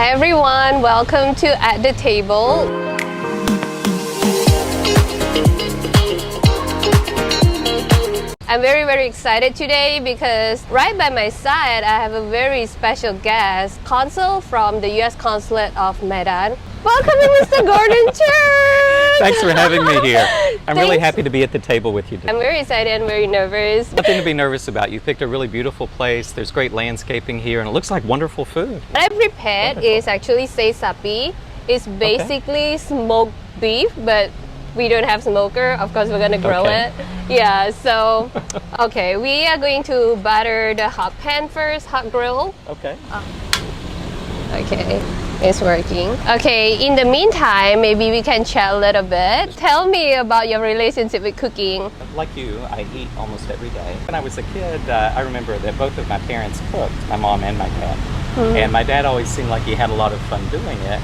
Hi everyone, welcome to At the Table. I'm very excited today because right by my side I have a very special guest, Consul from the US Consulate of Medan. Welcome, Mr. Gordon Church! Thanks for having me here. I'm really happy to be at the table with you today. I'm very excited and very nervous. Nothing to be nervous about. You picked a really beautiful place. There's great landscaping here and it looks like wonderful food. What I prepared is actually sei sapi. It's basically smoked beef, but we don't have smoker. Of course, we're gonna grill it. Yeah, so, okay, we are going to butter the hot pan first, hot grill. Okay. Okay, it's working. Okay, in the meantime, maybe we can chat a little bit. Tell me about your relationship with cooking. Like you, I eat almost every day. When I was a kid, I remember that both of my parents cooked, my mom and my dad. And my dad always seemed like he had a lot of fun doing it.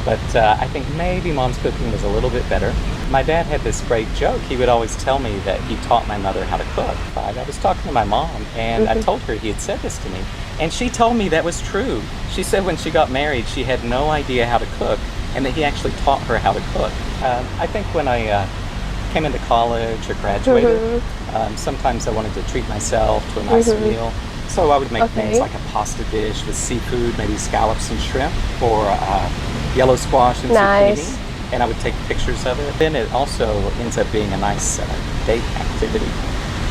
But I think maybe mom's cooking was a little bit better. My dad had this great joke. He would always tell me that he taught my mother how to cook. I was talking to my mom and I told her he had said this to me. And she told me that was true. She said when she got married, she had no idea how to cook and that he actually taught her how to cook. I think when I came into college or graduated, sometimes I wanted to treat myself to a nice meal. So I would make things like a pasta dish with seafood, maybe scallops and shrimp, or yellow squash and zucchini, and I would take pictures of it. Then it also ends up being a nice date activity.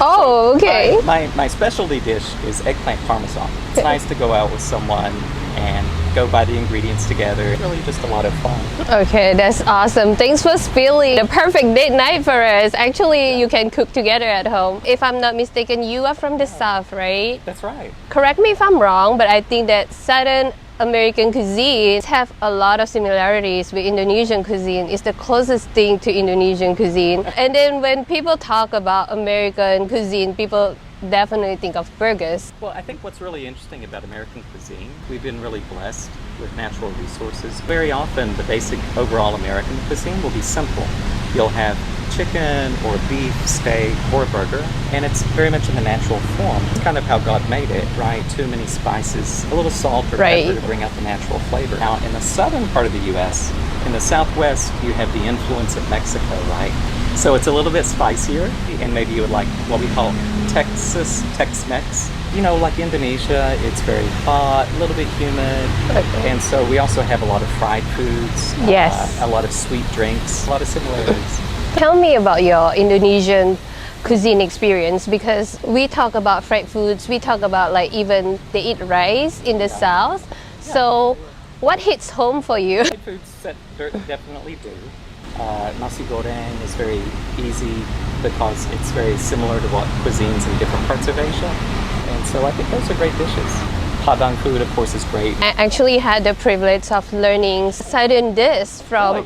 Oh, okay. So my specialty dish is eggplant parmesan. It's nice to go out with someone and go buy the ingredients together. It's really just a lot of fun. Okay, that's awesome. Thanks for spilling the perfect date night for us. Actually, you can cook together at home. If I'm not mistaken, you are from the South, right? That's right. Correct me if I'm wrong, but I think that Southern American cuisines have a lot of similarities with Indonesian cuisine. It's the closest thing to Indonesian cuisine. And then when people talk about American cuisine, people definitely think of burgers. Well, I think what's really interesting about American cuisine, we've been really blessed with natural resources. Very often the basic overall American cuisine will be simple. You'll have chicken or beef, steak, or a burger, and it's very much in the natural form. It's kind of how God made it, right? Too many spices, a little salt or pepper to bring out the natural flavor. Now, in the southern part of the U.S., in the southwest, you have the influence of Mexico, right? So it's a little bit spicier, and maybe you would like what we call Texas Tex-Mex. You know, like Indonesia, it's very hot, a little bit humid, and so we also have a lot of fried foods, a lot of sweet drinks, a lot of similarities. Tell me about your Indonesian cuisine experience, because we talk about fried foods, we talk about like even they eat rice in the south. So what hits home for you? Fried foods that definitely do. Nasi goreng is very easy because it's very similar to what cuisines in different parts of Asia. And so I think those are great dishes. Padang food, of course, is great. I actually had the privilege of learning Southern dish from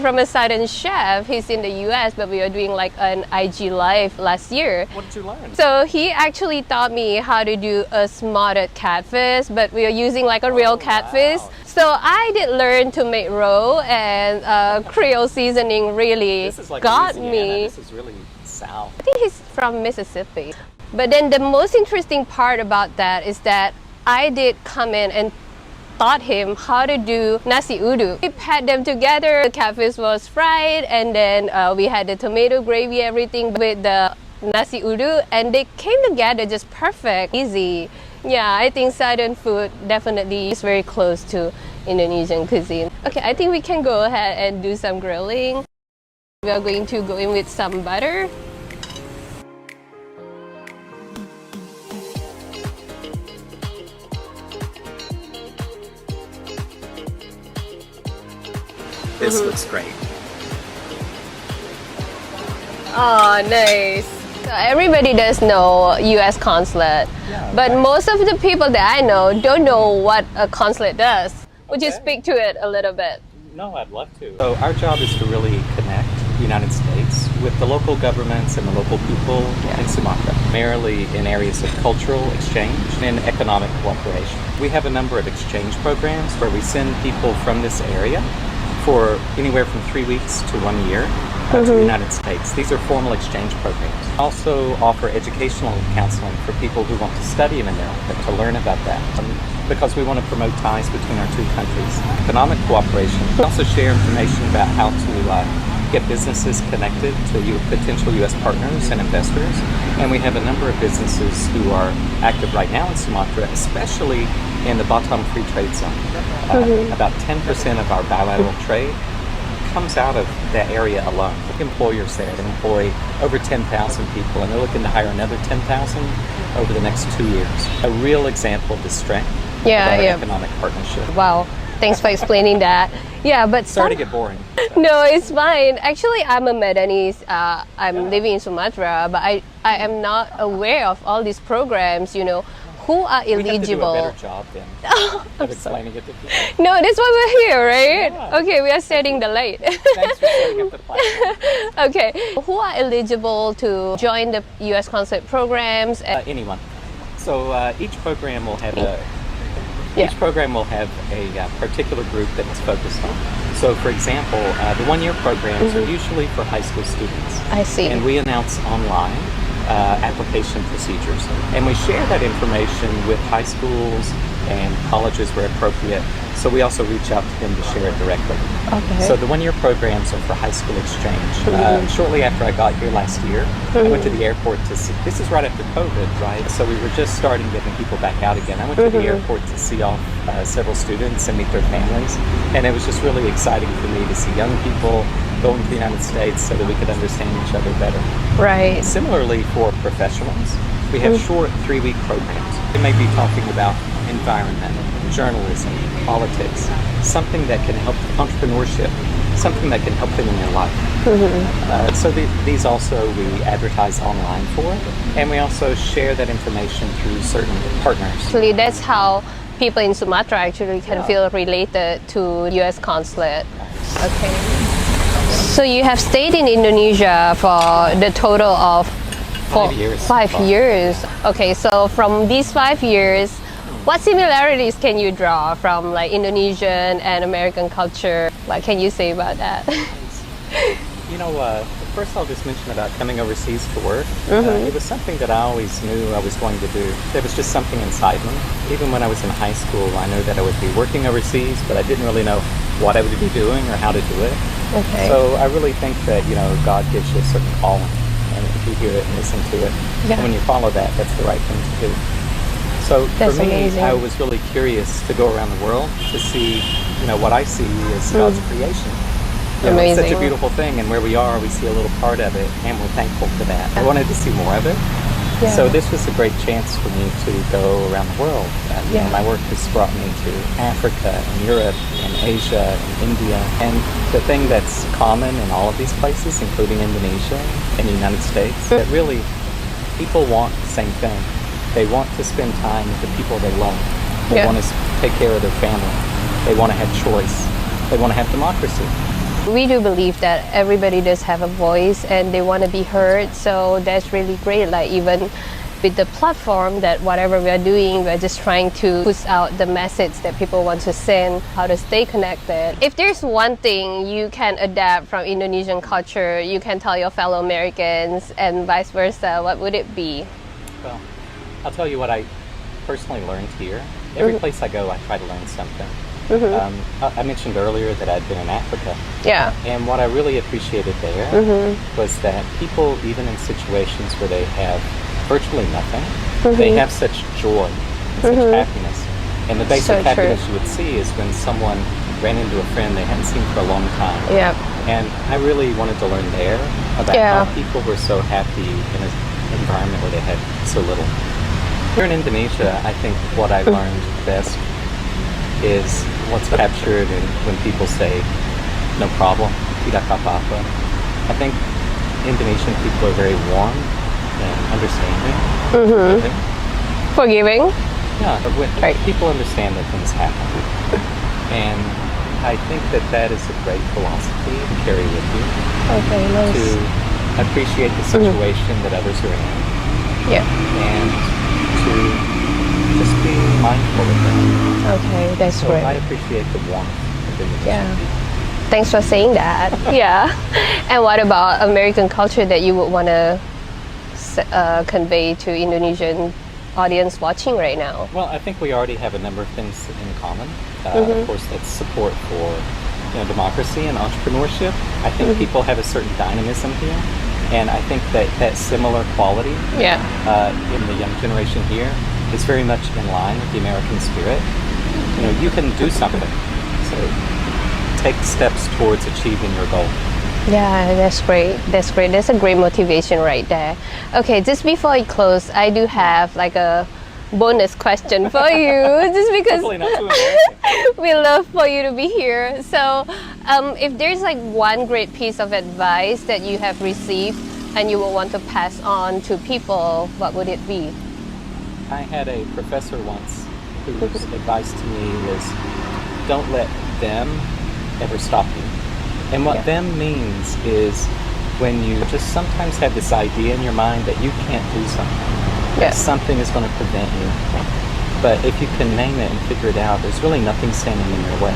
from a Southern chef. He's in the US, but we were doing like an IG live last year. What did you learn? So he actually taught me how to do a smothered catfish, but we are using like a real catfish. So I did learn to make roe, and Creole seasoning really got me. This is really south. I think he's from Mississippi. But then the most interesting part about that is that I did come in and taught him how to do nasi uduk. We had them together. The catfish was fried, and then we had the tomato gravy, everything with the nasi uduk, and they came together just perfect, easy. Yeah, I think Southern food definitely is very close to Indonesian cuisine. Okay, I think we can go ahead and do some grilling. We are going to go in with some butter. This looks great. Oh, nice. So everybody does know US Consulate, but most of the people that I know don't know what a consulate does. Would you speak to it a little bit? No, I'd love to. So our job is to really connect the United States with the local governments and the local people in Sumatra, primarily in areas of cultural exchange and economic cooperation. We have a number of exchange programs where we send people from this area for anywhere from 3 weeks to 1 year to the United States. These are formal exchange programs. Also offer educational counseling for people who want to study in America, to learn about that. because we want to promote ties between our two countries. Economic cooperation. We also share information about how to get businesses connected to potential U.S. partners and investors. And we have a number of businesses who are active right now in Sumatra, especially in the Batam Free Trade Zone. About 10% of our bilateral trade comes out of that area alone. Employers there that employ over 10,000 people, and they're looking to hire another 10,000 over the next 2 years. A real example of the strength of our economic partnership. Wow, thanks for explaining that. Yeah, but Sorry to get boring. No, it's fine. Actually, I'm a Medanese. I'm living in Sumatra, but I am not aware of all these programs, you know. Who are eligible? We have to do a better job then of explaining it to people. No, that's why we're here, right? Yeah. Okay, we are setting the light. Thanks for setting up the platform. Okay, who are eligible to join the US Consulate programs? Anyone. So each program will have a particular group that it's focused on. So, for example, the one-year programs are usually for high school students. I see. And we announce online application procedures. And we share that information with high schools and colleges where appropriate. So we also reach out to them to share it directly. Okay. So the one-year programs are for high school exchange. Shortly after I got here last year, I went to the airport to see, this is right after COVID, right? So we were just starting getting people back out again. I went to the airport to see off several students and meet their families. And it was just really exciting for me to see young people going to the United States so that we could understand each other better. Right. Similarly, for professionals, we have short 3-week programs. We may be talking about environment, journalism, politics, something that can help entrepreneurship, something that can help them in their life. So these also we advertise online for, and we also share that information through certain partners. Actually, that's how people in Sumatra actually can feel related to US Consulate. Okay. So you have stayed in Indonesia for the total of 5 years. 5 years. Okay, so from these 5 years, what similarities can you draw from like Indonesian and American culture? What can you say about that? You know, first I'll just mention about coming overseas to work. It was something that I always knew I was going to do. There was just something inside me. Even when I was in high school, I knew that I would be working overseas, but I didn't really know what I would be doing or how to do it. Okay. So I really think that, you know, God gives you a certain calling, and if you hear it and listen to it, and when you follow that, that's the right thing to do. So That's for me, amazing. I was really curious to go around the world to see, you know, what I see as God's creation. You know, it's such a beautiful thing, and where we are, we see a little part of it, and we're thankful for that. I wanted to see more of it. So this was a great chance for me to go around the world. You know, my work has brought me to Africa and Europe and Asia and India. And the thing that's common in all of these places, including Indonesia and the United States, that really people want the same thing. They want to spend time with the people they love. They want to take care of their family. They want to have choice. They want to have democracy. We do believe that everybody does have a voice and they want to be heard, so that's really great. Like even with the platform, that whatever we are doing, we're just trying to push out the message that people want to send, how to stay connected. If there's one thing you can adapt from Indonesian culture, you can tell your fellow Americans and vice versa, what would it be? Well, I'll tell you what I personally learned here. Every place I go, I try to learn something. I mentioned earlier that I'd been in Africa. Yeah. And what I really appreciated there was that people, even in situations where they have virtually nothing, they have such joy and such happiness. And the basic happiness you would see is when someone ran into a friend they hadn't seen for a long time. Yeah. And I really wanted to learn there about how people were so happy in an environment where they had so little. Here in Indonesia, I think what I learned best is what's captured in when people say, no problem, tidak apa-apa. I think Indonesian people are very warm and understanding. Forgiving? Yeah, but when people understand that things happen. And I think that that is a great philosophy to carry with you. Okay, nice. To appreciate the situation that others are in. Yeah. And to just be mindful of that. Okay, that's So great. I appreciate the warmth of Indonesian people. Thanks for saying that. Yeah. And what about American culture that you would want to convey to Indonesian audience watching right now? Well, I think we already have a number of things in common. Of course, that's support for democracy and entrepreneurship. I think people have a certain dynamism here, and I think that similar quality in the young generation here is very much in line with the American spirit. You can do something, so take steps towards achieving your goal. Yeah, that's great. That's great. That's a great motivation right there. Okay, just before I close, I do have like a bonus question for you, just because Hopefully not too embarrassing. we love for you to be here. So, if there's like one great piece of advice that you have received and you will want to pass on to people, what would it be? I had a professor once whose advice to me is, don't let them ever stop you. And what them means is when you just sometimes have this idea in your mind that you can't do something, that something is going to prevent you. But if you can name it and figure it out, there's really nothing standing in your way.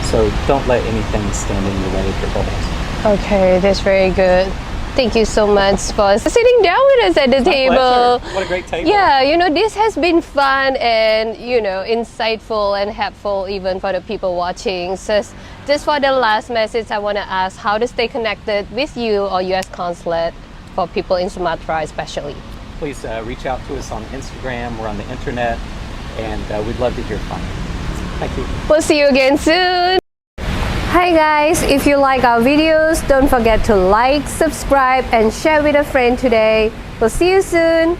So don't let anything stand in your way of your goals. Okay, that's very good. Thank you so much for sitting down with us at the table. Pleasure. What a great table. Yeah, this has been fun and, insightful and helpful even for the people watching. So just for the last message, I want to ask how to stay connected with you or US Consulate for people in Sumatra especially. Please reach out to us on Instagram. We're on the internet, and we'd love to hear from you. Thank you. We'll see you again soon. Hi guys, if you like our videos, don't forget to like, subscribe, and share with a friend today. We'll see you soon.